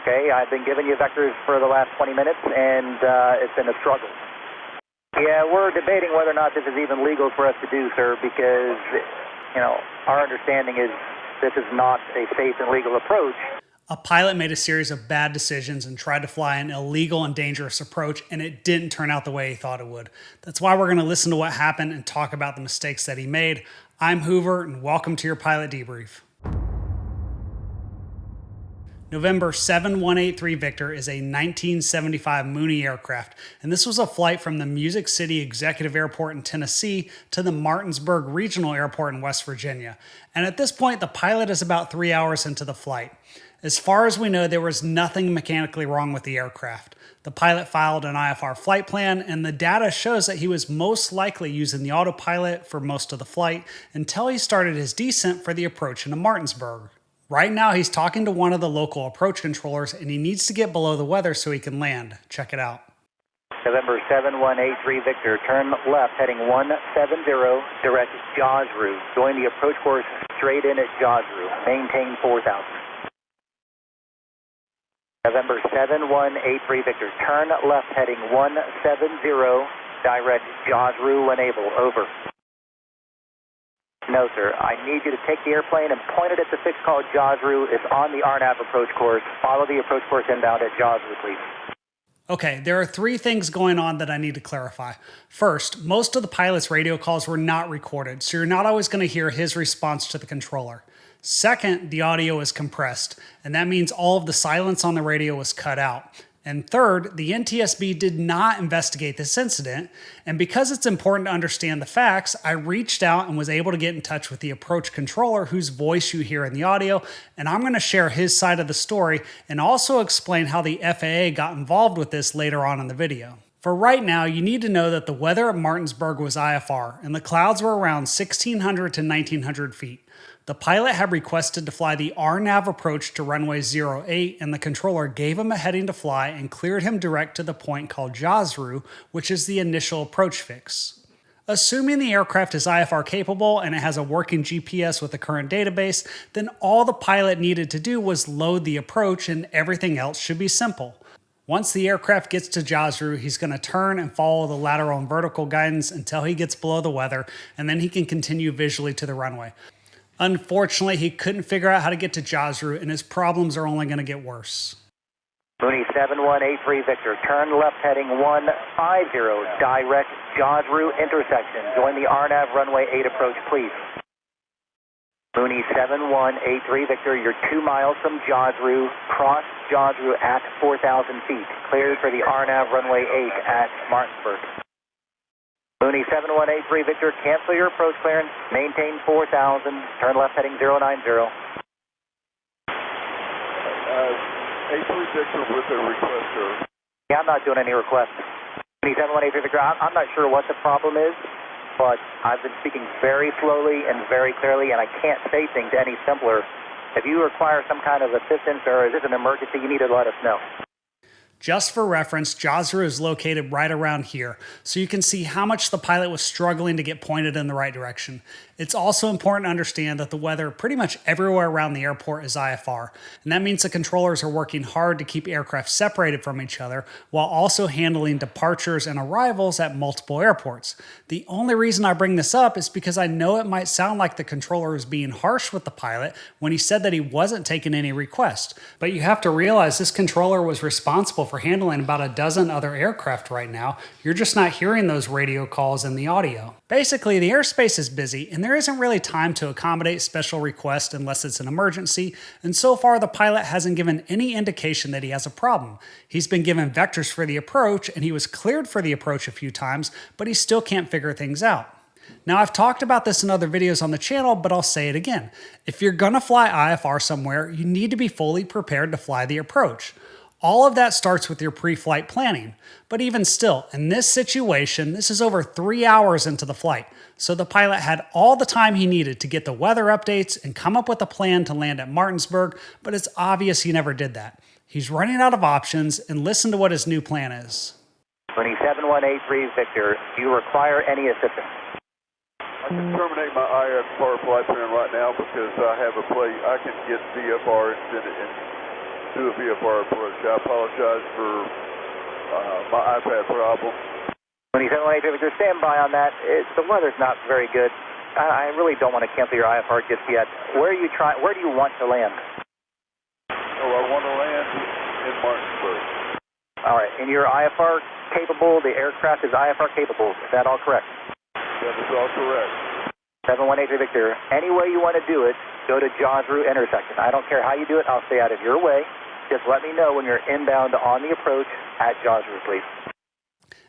Okay, I've been giving you vectors for the last 20 minutes, and it's been a struggle. Yeah, we're debating whether or not this is even legal for us to do, sir, because, you know, our understanding is this is not a safe and legal approach. A pilot made a series of bad decisions and tried to fly an illegal and dangerous approach, and it didn't turn out the way he thought it would. That's why we're going to listen to what happened and talk about the mistakes that he made. I'm Hoover, and welcome to your pilot debrief. November 7183 Victor is a 1975 Mooney aircraft, and this was a flight from the Music City Executive Airport in Tennessee to the Martinsburg Regional Airport in West Virginia. And at this point, the pilot is about 3 hours into the flight. As far as we know, there was nothing mechanically wrong with the aircraft. The pilot filed an IFR flight plan, and the data shows that he was most likely using the autopilot for most of the flight until he started his descent for the approach into Martinsburg. Right now, he's talking to one of the local approach controllers, and he needs to get below the weather so he can land. Check it out. November 7183 Victor, turn left heading 170, direct Jaws route. Join the approach course straight in at Jaws route. Maintain 4000. November 7183 Victor, turn left heading 170, direct Jaws route when able. Over. No, sir. I need you to take the airplane and point it at the fix called Jaws route. It's on the RNAV approach course. Follow the approach course inbound at Jaws route, please. Okay, there are three things going on that I need to clarify. First, most of the pilot's radio calls were not recorded, so you're not always going to hear his response to the controller. Second, the audio is compressed, and that means all of the silence on the radio was cut out. And third, the NTSB did not investigate this incident, and because it's important to understand the facts, I reached out and was able to get in touch with the approach controller whose voice you hear in the audio, and I'm going to share his side of the story and also explain how the FAA got involved with this later on in the video. For right now, you need to know that the weather at Martinsburg was IFR, and the clouds were around 1,600 to 1,900 feet. The pilot had requested to fly the RNAV approach to runway 08, and the controller gave him a heading to fly and cleared him direct to the point called Jaws route, which is the initial approach fix. Assuming the aircraft is IFR capable and it has a working GPS with the current database, then all the pilot needed to do was load the approach and everything else should be simple. Once the aircraft gets to Jaws route, he's going to turn and follow the lateral and vertical guidance until he gets below the weather, and then he can continue visually to the runway. Unfortunately, he couldn't figure out how to get to Jaws route, and his problems are only going to get worse. Mooney 7183 Victor, turn left heading 150, direct Jaws route intersection. Join the RNAV runway 8 approach, please. Mooney 7183 Victor, you're 2 miles from Jaws route. Cross Jaws route at 4,000 feet. Cleared for the RNAV runway 8 at Martinsburg. Mooney 7183 Victor, cancel your approach clearance. Maintain 4,000. Turn left heading 090. A3 Victor with a request, sir. Yeah, I'm not doing any requests. Mooney 7183 Victor, I'm not sure what the problem is, but I've been speaking very slowly and very clearly, and I can't say things any simpler. If you require some kind of assistance or is this an emergency, you need to let us know. Just for reference, Jaws route is located right around here, so you can see how much the pilot was struggling to get pointed in the right direction. It's also important to understand that the weather pretty much everywhere around the airport is IFR, and that means the controllers are working hard to keep aircraft separated from each other while also handling departures and arrivals at multiple airports. The only reason I bring this up is because I know it might sound like the controller was being harsh with the pilot when he said that he wasn't taking any requests, but you have to realize this controller was responsible for handling about a dozen other aircraft right now. You're just not hearing those radio calls in the audio. Basically, the airspace is busy and there isn't really time to accommodate special requests unless it's an emergency, and so far the pilot hasn't given any indication that he has a problem. He's been given vectors for the approach and he was cleared for the approach a few times, but he still can't figure things out. Now, I've talked about this in other videos on the channel, but I'll say it again. If you're gonna fly IFR somewhere, you need to be fully prepared to fly the approach. All of that starts with your pre-flight planning. But even still, in this situation, this is over 3 hours into the flight. So the pilot had all the time he needed to get the weather updates and come up with a plan to land at Martinsburg, but it's obvious he never did that. He's running out of options, and listen to what his new plan is. 7183 Victor, do you require any assistance? I can terminate my IFR flight plan right now because I have a play. I can get VFR and send it in. do a VFR approach. I apologize for my iPad problem. When you said 183 Victor, stand by on that. The weather's not very good. I really don't want to cancel your IFR just yet. Where do you want to land? Oh, I want to land in Martinsburg. All right, and your IFR capable, the aircraft is IFR capable. Is that all correct? That is all correct. 7183 Victor, any way you want to do it, go to Jaws Route intersection. I don't care how you do it, I'll stay out of your way. Just let me know when you're inbound on the approach at Jaws Route, please.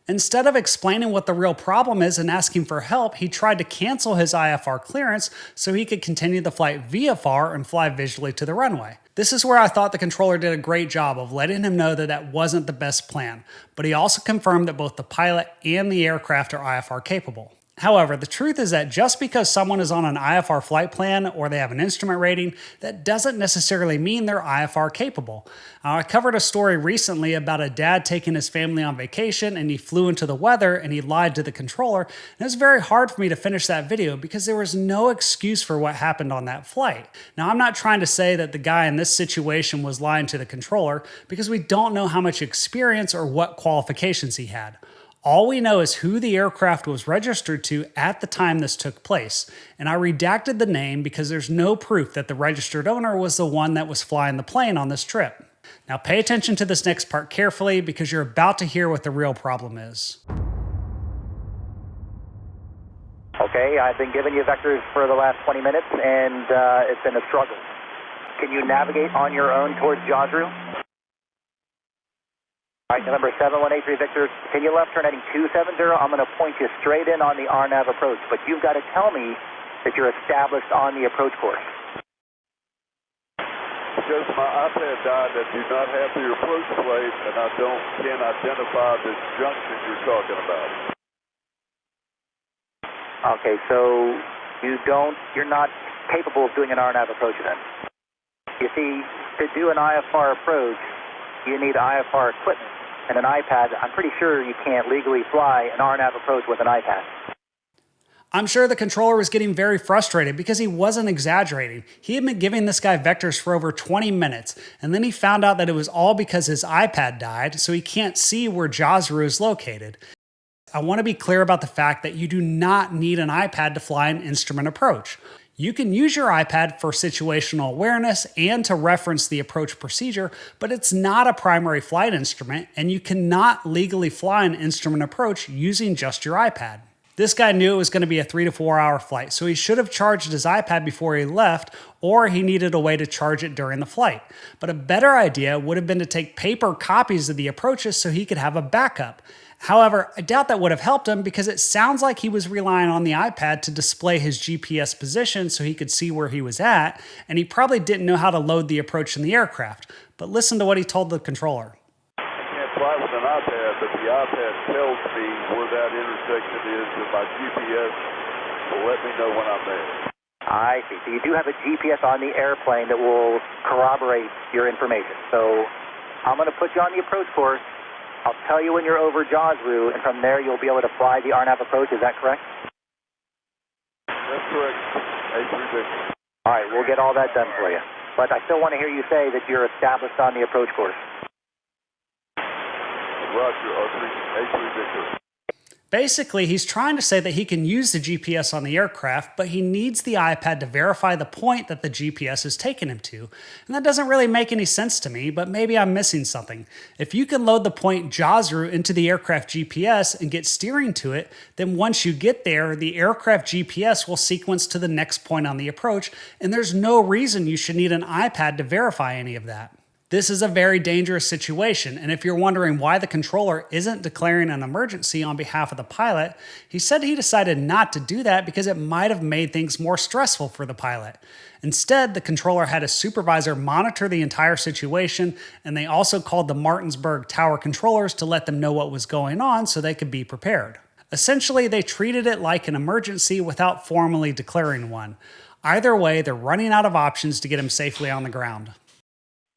Instead of explaining what the real problem is and asking for help, he tried to cancel his IFR clearance so he could continue the flight VFR and fly visually to the runway. This is where I thought the controller did a great job of letting him know that that wasn't the best plan, but he also confirmed that both the pilot and the aircraft are IFR capable. However, the truth is that just because someone is on an IFR flight plan or they have an instrument rating, that doesn't necessarily mean they're IFR capable. I covered a story recently about a dad taking his family on vacation and he flew into the weather and he lied to the controller. And it was very hard for me to finish that video because there was no excuse for what happened on that flight. Now, I'm not trying to say that the guy in this situation was lying to the controller because we don't know how much experience or what qualifications he had. All we know is who the aircraft was registered to at the time this took place, and I redacted the name because there's no proof that the registered owner was the one that was flying the plane on this trip. Now pay attention to this next part carefully because you're about to hear what the real problem is. Okay, I've been giving you vectors for the last 20 minutes and it's been a struggle. Can you navigate on your own towards Jaws Route? All right, November 7183 Victor, continue left, turn heading 270. I'm going to point you straight in on the RNAV approach, but you've got to tell me that you're established on the approach course. Because my iPad died, I do not have the approach plate, and I can't identify this junction you're talking about. Okay, so you're not capable of doing an RNAV approach then. You see, to do an IFR approach, you need IFR equipment. And an iPad, I'm pretty sure you can't legally fly an RNAV approach with an iPad. I'm sure the controller was getting very frustrated because he wasn't exaggerating. He had been giving this guy vectors for over 20 minutes, and then he found out that it was all because his iPad died, so he can't see where Jaws Route is located. I want to be clear about the fact that you do not need an iPad to fly an instrument approach. You can use your iPad for situational awareness and to reference the approach procedure, but it's not a primary flight instrument, and you cannot legally fly an instrument approach using just your iPad. This guy knew it was going to be a 3 to 4 hour flight, so he should have charged his iPad before he left, or he needed a way to charge it during the flight. But a better idea would have been to take paper copies of the approaches so he could have a backup. However, I doubt that would have helped him because it sounds like he was relying on the iPad to display his GPS position so he could see where he was at, and he probably didn't know how to load the approach in the aircraft. But listen to what he told the controller. I can't fly with an iPad, but the iPad tells me where that intersection is, and my GPS will let me know when I'm there. I see. So you do have a GPS on the airplane that will corroborate your information. So I'm going to put you on the approach course. I'll tell you when you're over Jaws Route, and from there you'll be able to fly the RNAV approach. Is that correct? That's correct. All right, we'll get all that done for you. But I still want to hear you say that you're established on the approach course. Roger, A3 Victor. Basically, he's trying to say that he can use the GPS on the aircraft, but he needs the iPad to verify the point that the GPS is taking him to. And that doesn't really make any sense to me, but maybe I'm missing something. If you can load the point Jaws Route into the aircraft GPS and get steering to it, then once you get there, the aircraft GPS will sequence to the next point on the approach, and there's no reason you should need an iPad to verify any of that. This is a very dangerous situation, and if you're wondering why the controller isn't declaring an emergency on behalf of the pilot, he said he decided not to do that because it might have made things more stressful for the pilot. Instead, the controller had a supervisor monitor the entire situation, and they also called the Martinsburg Tower controllers to let them know what was going on so they could be prepared. Essentially, they treated it like an emergency without formally declaring one. Either way, they're running out of options to get him safely on the ground.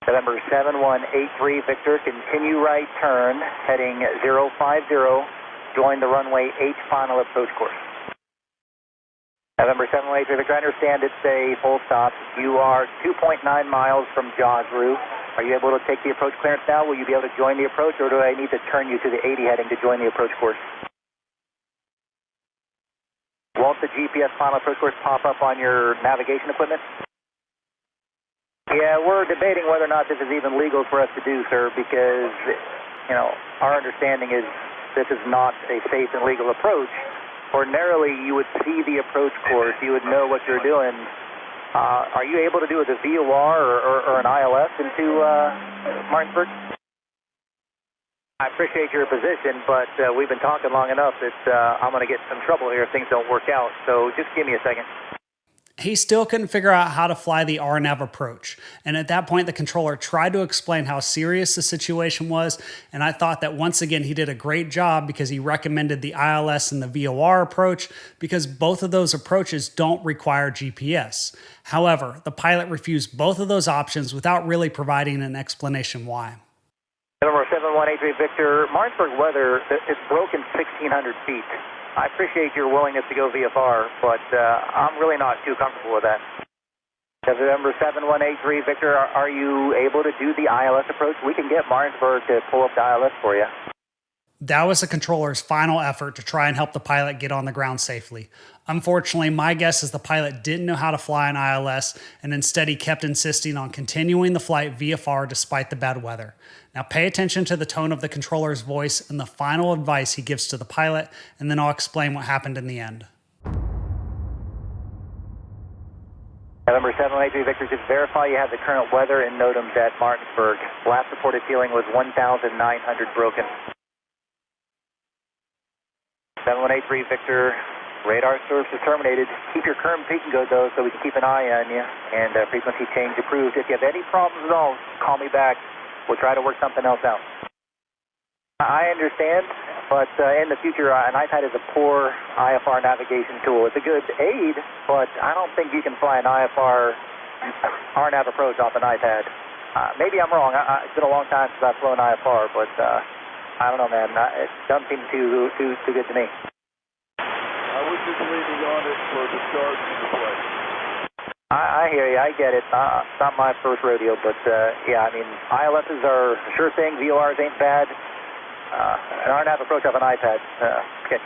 November 7183 Victor, continue right turn, heading 050, join the runway 8 final approach course. November 7183 Victor, I understand it's a full stop. You are 2.9 miles from Jaws Route. Are you able to take the approach clearance now? Will you be able to join the approach, or do I need to turn you to the 80 heading to join the approach course? Won't the GPS final approach course pop up on your navigation equipment? Yeah, we're debating whether or not this is even legal for us to do, sir, because, you know, our understanding is this is not a safe and legal approach. Ordinarily, you would see the approach course, you would know what you're doing. Are you able to do the VOR or an ILS into Martinsburg? I appreciate your position, but we've been talking long enough that I'm going to get in some trouble here if things don't work out. So just give me a second. He still couldn't figure out how to fly the RNAV approach. And at that point, the controller tried to explain how serious the situation was. And I thought that once again, he did a great job because he recommended the ILS and the VOR approach because both of those approaches don't require GPS. However, the pilot refused both of those options without really providing an explanation why. Number 7183 Victor, Martinsburg weather is broken 1,600 feet. I appreciate your willingness to go VFR, but I'm really not too comfortable with that. November 7183 Victor, are you able to do the ILS approach? We can get Martinsburg to pull up the ILS for you. That was the controller's final effort to try and help the pilot get on the ground safely. Unfortunately, my guess is the pilot didn't know how to fly an ILS, and instead he kept insisting on continuing the flight VFR despite the bad weather. Now pay attention to the tone of the controller's voice and the final advice he gives to the pilot, and then I'll explain what happened in the end. November 783 Victor, just verify you have the current weather and NOTAMs at Martinsburg. Last reported ceiling was 1,900 broken. 7183 Victor, radar service is terminated. Keep your current peak and go though so we can keep an eye on you, and frequency change approved. If you have any problems at all, call me back. We'll try to work something else out. I understand, but in the future, an iPad is a poor IFR navigation tool. It's a good aid, but I don't think you can fly an IFR RNAV approach off an iPad. Maybe I'm wrong. It's been a long time since I've flown IFR, but I don't know, man. It doesn't seem too good to me. I was just leaning on it for the start of the play. I hear you. I get it. It's not my first rodeo, but yeah, I mean, ILSs are a sure thing. VORs ain't bad. An RNAV approach off an iPad, sketchy.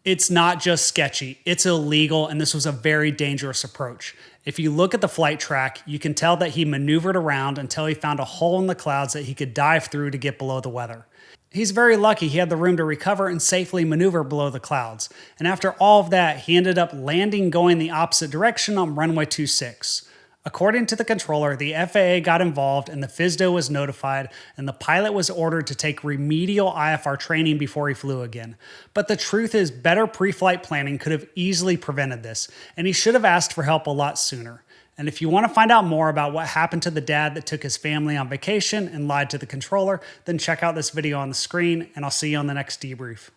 It's not just sketchy, it's illegal, and this was a very dangerous approach. If you look at the flight track, you can tell that he maneuvered around until he found a hole in the clouds that he could dive through to get below the weather. He's very lucky he had the room to recover and safely maneuver below the clouds. And after all of that, he ended up landing going the opposite direction on runway 26. According to the controller, the FAA got involved and the FSDO was notified, and the pilot was ordered to take remedial IFR training before he flew again. But the truth is, better pre-flight planning could have easily prevented this, and he should have asked for help a lot sooner. And if you want to find out more about what happened to the dad that took his family on vacation and lied to the controller, then check out this video on the screen, and I'll see you on the next debrief.